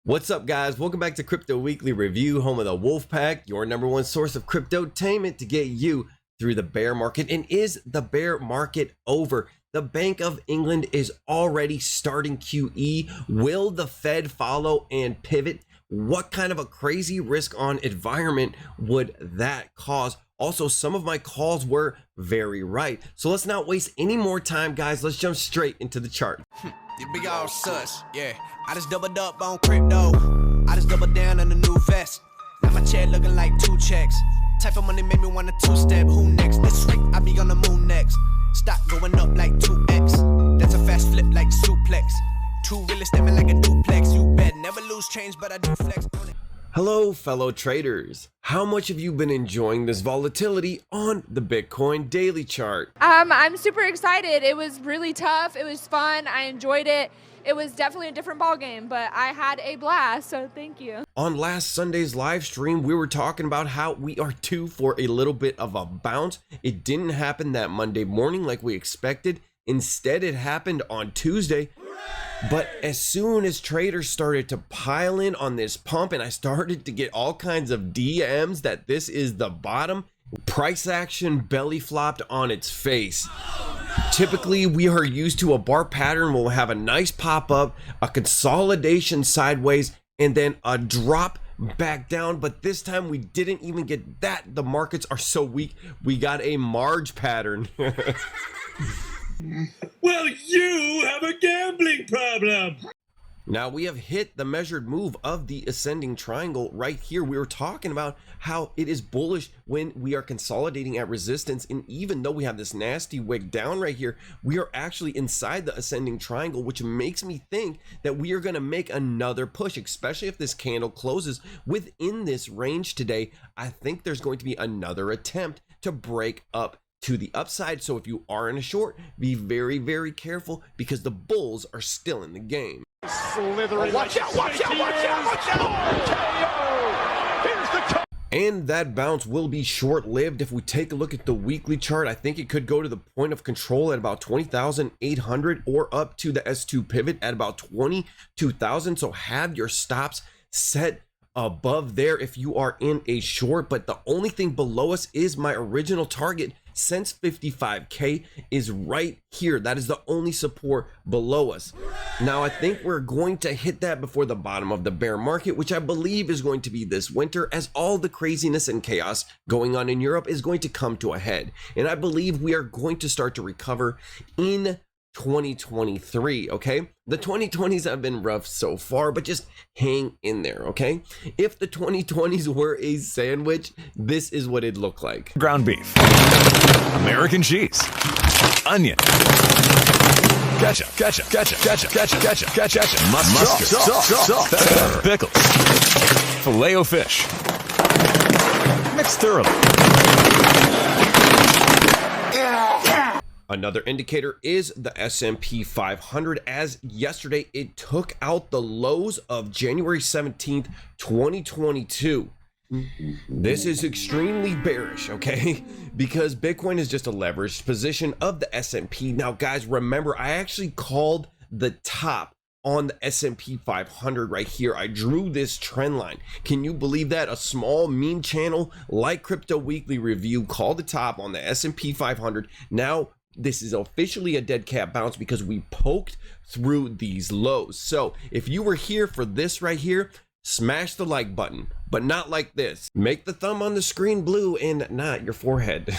What's up, guys? Welcome back to Crypto Weekly Review, home of the Wolfpack, your #1 source of cryptotainment to get you through the bear market. And is the bear market over? The Bank of England is already starting QE. Will the Fed follow and pivot? What kind of a crazy risk on environment would that cause? Also, some of my calls were very right. So let's not waste any more time, guys. Let's jump straight into the chart. You big all sus, yeah. I just doubled up on crypto. I just doubled down on the new vest. Now my chair looking like 2 checks. Type of money made me want a 2-step. Who next? This week I be on the moon next. Stock going up like 2x. That's a fast flip like suplex. 2 really stepping like a duplex. You bet never lose change, but I do flex on it. Hello, fellow traders. How much have you been enjoying this volatility on the Bitcoin daily chart? I'm super excited. It was really tough. It was fun. I enjoyed it. It was definitely a different ball game, but I had a blast, so thank you. On last Sunday's live stream, we were talking about how we are due for a little bit of a bounce. It didn't happen that Monday morning like we expected. Instead, it happened on Tuesday. But as soon as traders started to pile in on this pump and I started to get all kinds of DMs that this is the bottom, price action belly flopped on its face. Typically, we are used to a bar pattern. We'll have a nice pop up, a consolidation sideways, and then a drop back down. But this time we didn't even get that. The markets are so weak. We got a Marge pattern. Well, you have a gambling problem. Now we have hit the measured move of the ascending triangle right here. We were talking about how it is bullish when we are consolidating at resistance. And even though we have this nasty wick down right here, we are actually inside the ascending triangle, which makes me think that we are going to make another push, especially if this candle closes within this range today. I think there's going to be another attempt to break up to the upside. So if you are in a short, be very, very careful because the bulls are still in the game. Slithering. Watch out, watch out, watch out, watch out. KO. Here's the And that bounce will be short-lived. If we take a look at the weekly chart, I think it could go to the point of control at about 20,800 or up to the S2 pivot at about 22,000. So have your stops set above there if you are in a short. But the only thing below us is my original target since 55K is right here. That is the only support below us. Now I think we're going to hit that before the bottom of the bear market, which I believe is going to be this winter, as all the craziness and chaos going on in Europe is going to come to a head. And I believe we are going to start to recover in 2023. Okay, the 2020s have been rough so far, but just hang in there. Okay, if the 2020s were a sandwich, this is what it'd look like. Ground beef, American cheese, onion, ketchup, mustard, salt, pepper, pickles, filet o fish, mixed thoroughly. Another indicator is the S&P 500, as yesterday it took out the lows of January 17th, 2022. This is extremely bearish, okay? Because Bitcoin is just a leveraged position of the S&P. Now, guys, remember, I actually called the top on the S&P 500 right here. I drew this trend line. Can you believe that? A small meme channel like Crypto Weekly Review called the top on the S&P 500. Now, this is officially a dead cat bounce because we poked through these lows. So if you were here for this right here, smash the like button, but not like this. Make the thumb on the screen blue and not your forehead.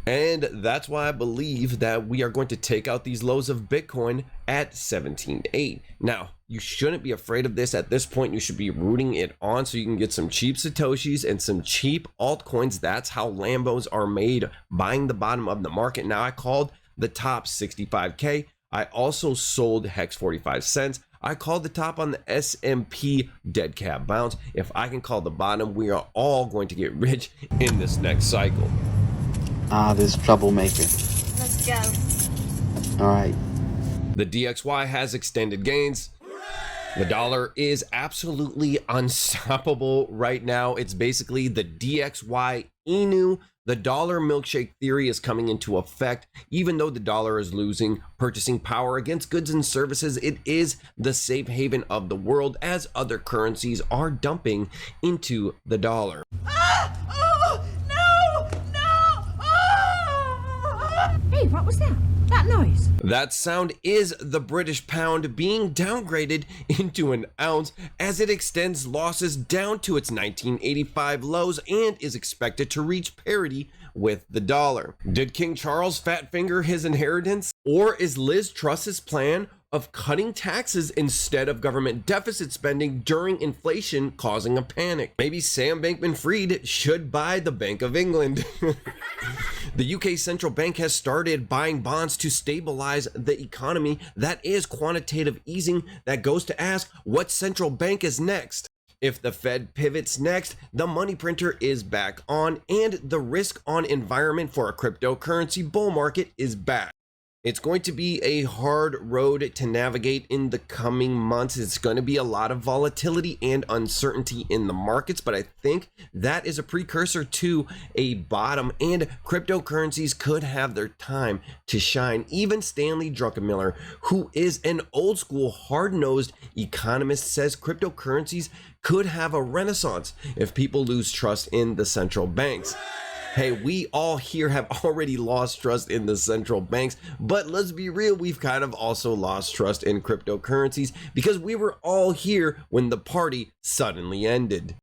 And that's why I believe that we are going to take out these lows of Bitcoin at 17.8. Now, you shouldn't be afraid of this. At this point, you should be rooting it on so you can get some cheap Satoshis and some cheap altcoins. That's how Lambos are made, buying the bottom of the market. Now, I called the top 65K. I also sold Hex 45 cents. I called the top on the S&P dead cat bounce. If I can call the bottom, we are all going to get rich in this next cycle. This troublemaker. Let's go. All right. The DXY has extended gains. The dollar is absolutely unstoppable right now. It's basically the DXY Inu. The dollar milkshake theory is coming into effect. Even though the dollar is losing purchasing power against goods and services, it is the safe haven of the world as other currencies are dumping into the dollar. Hey, what was that? That noise? That sound is the British pound being downgraded into an ounce as it extends losses down to its 1985 lows and is expected to reach parity with the dollar. Did King Charles fat finger his inheritance? Or is Liz Truss's plan of cutting taxes instead of government deficit spending during inflation causing a panic? Maybe Sam Bankman-Fried should buy the Bank of England. The UK central bank has started buying bonds to stabilize the economy. That is quantitative easing that goes to ask what central bank is next. If the Fed pivots next, the money printer is back on and the risk on environment for a cryptocurrency bull market is back. It's going to be a hard road to navigate in the coming months. It's going to be a lot of volatility and uncertainty in the markets, but I think that is a precursor to a bottom and cryptocurrencies could have their time to shine. Even Stanley Druckenmiller, who is an old school hard-nosed economist, says cryptocurrencies could have a renaissance if people lose trust in the central banks. Hey, we all here have already lost trust in the central banks, but let's be real, we've kind of also lost trust in cryptocurrencies because we were all here when the party suddenly ended.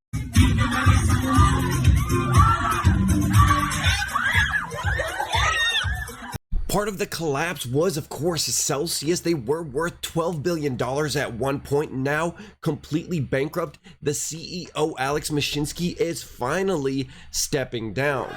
Part of the collapse was, of course, Celsius. They were worth $12 billion at one point, now completely bankrupt. The CEO, Alex Mashinsky, is finally stepping down.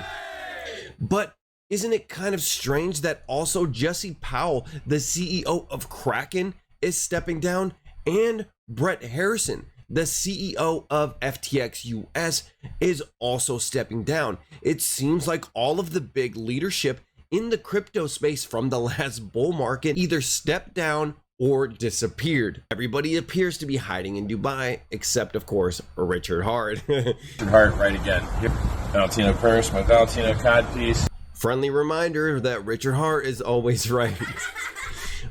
But isn't it kind of strange that also Jesse Powell, the CEO of Kraken, is stepping down, and Brett Harrison, the CEO of FTX US, is also stepping down? It seems like all of the big leadership in the crypto space from the last bull market either stepped down or disappeared. Everybody appears to be hiding in Dubai, except of course Richard Hart. Richard Hart, right again. Valentino purse, my Valentino cod piece. Friendly reminder that Richard Hart is always right.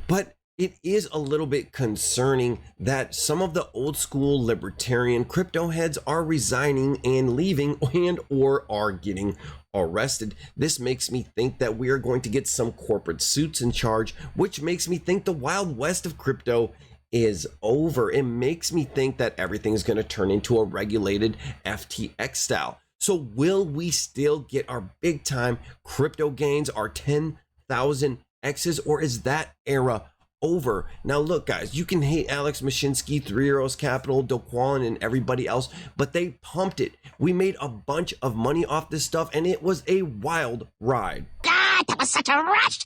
But it is a little bit concerning that some of the old school libertarian crypto heads are resigning and leaving and or are getting arrested. This makes me think that we are going to get some corporate suits in charge, which makes me think the Wild West of crypto is over. It makes me think that everything is going to turn into a regulated FTX style. So will we still get our big time crypto gains, our 10,000 X's, or is that era over? Now look guys, you can hate Alex Mashinsky, 3 Arrows Capital, Do Kwon, and everybody else, but they pumped it. We made a bunch of money off this stuff and it was a wild ride. God, that was such a rush!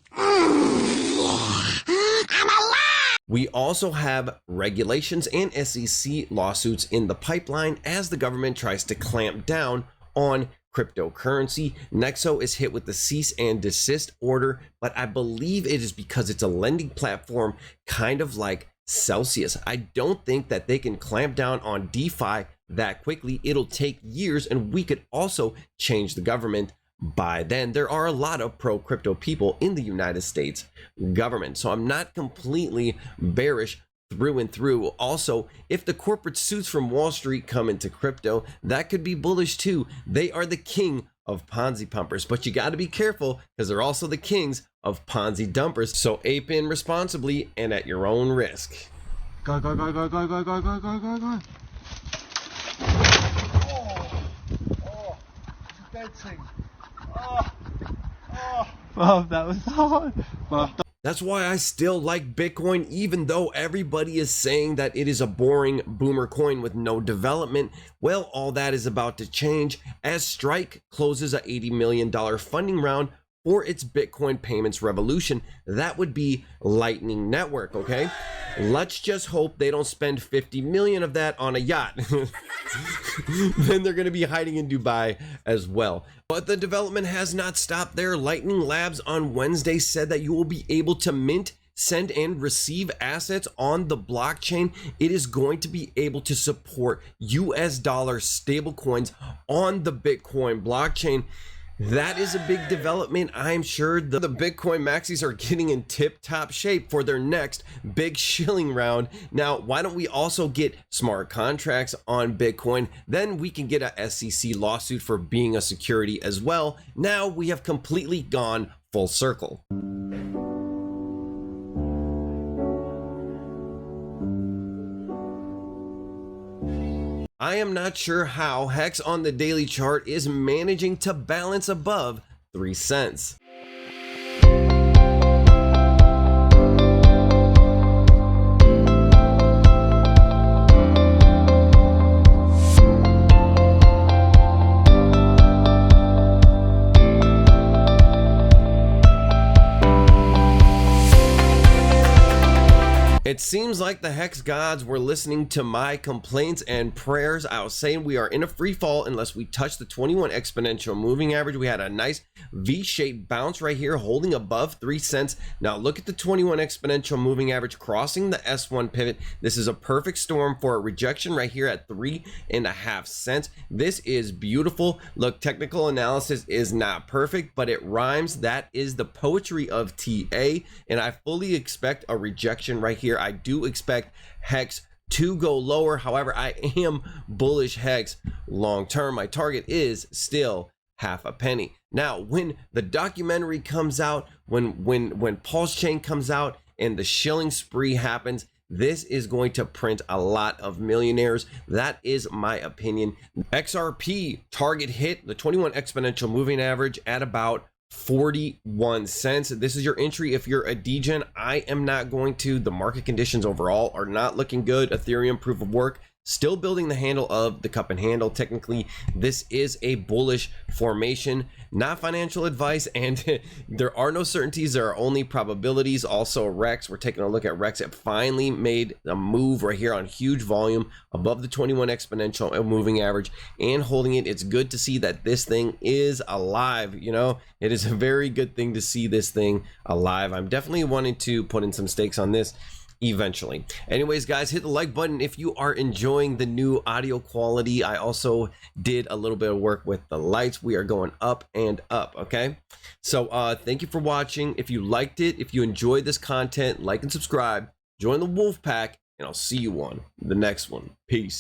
I'm alive! We also have regulations and SEC lawsuits in the pipeline as the government tries to clamp down on cryptocurrency. Nexo is hit with the cease and desist order, but I believe it is because it's a lending platform kind of like Celsius. I don't think that they can clamp down on DeFi that quickly. It'll take years and we could also change the government by then. There are a lot of pro crypto people in the United States government, so I'm not completely bearish through and through. Also, if the corporate suits from Wall Street come into crypto, that could be bullish too. They are the king of Ponzi pumpers, but you got to be careful because they're also the kings of Ponzi dumpers. So ape in responsibly and at your own risk. Go, go, go, go, go, go, go, go, go, go, go. Oh, that was hard. That's why I still like Bitcoin, even though everybody is saying that it is a boring boomer coin with no development. Well, all that is about to change as Strike closes a $80 million funding round for its Bitcoin payments revolution. That would be Lightning Network, okay? Let's just hope they don't spend 50 million of that on a yacht. Then they're going to be hiding in Dubai as well. But the development has not stopped there. Lightning Labs on Wednesday said that you will be able to mint send and receive assets on the blockchain, it is going to be able to support US dollar stablecoins on the Bitcoin blockchain. That is a big development. I'm sure the Bitcoin maxis are getting in tip-top shape for their next big shilling round. Now, why don't we also get smart contracts on Bitcoin? Then we can get a SEC lawsuit for being a security as well. Now we have completely gone full circle. I am not sure how Hex on the daily chart is managing to balance above 3 cents. It seems like the Hex gods were listening to my complaints and prayers. I was saying we are in a free fall unless we touch the 21 exponential moving average. We had a nice V-shaped bounce right here, holding above 3 cents. Now look at the 21 exponential moving average crossing the S1 pivot. This is a perfect storm for a rejection right here at 3.5 cents. This is beautiful. Look, technical analysis is not perfect, but it rhymes. That is the poetry of TA, and I fully expect a rejection right here. I do expect Hex to go lower. However, I am bullish Hex long term. My target is still half a penny. Now, when the documentary comes out, when Pulse Chain comes out and the shilling spree happens, this is going to print a lot of millionaires. That is my opinion. XRP target hit the 21 exponential moving average at about 41 cents. This is your entry if you're a degen. I am not going to. The market conditions overall are not looking good. Ethereum proof of work still building the handle of the cup and handle. Technically, this is a bullish formation, not financial advice, and there are no certainties, there are only probabilities. Also Rex, we're taking a look at Rex. It finally made a move right here on huge volume above the 21 exponential moving average and holding it. It's good to see that this thing is alive. You know, it is a very good thing to see this thing alive. I'm definitely wanting to put in some stakes on this eventually. Anyways, guys, hit the like button if you are enjoying the new audio quality. I also did a little bit of work with the lights. We are going up and up. Okay, so thank you for watching. If you liked it, if you enjoyed this content, like and subscribe, join the wolf pack, and I'll see you on the next one. Peace.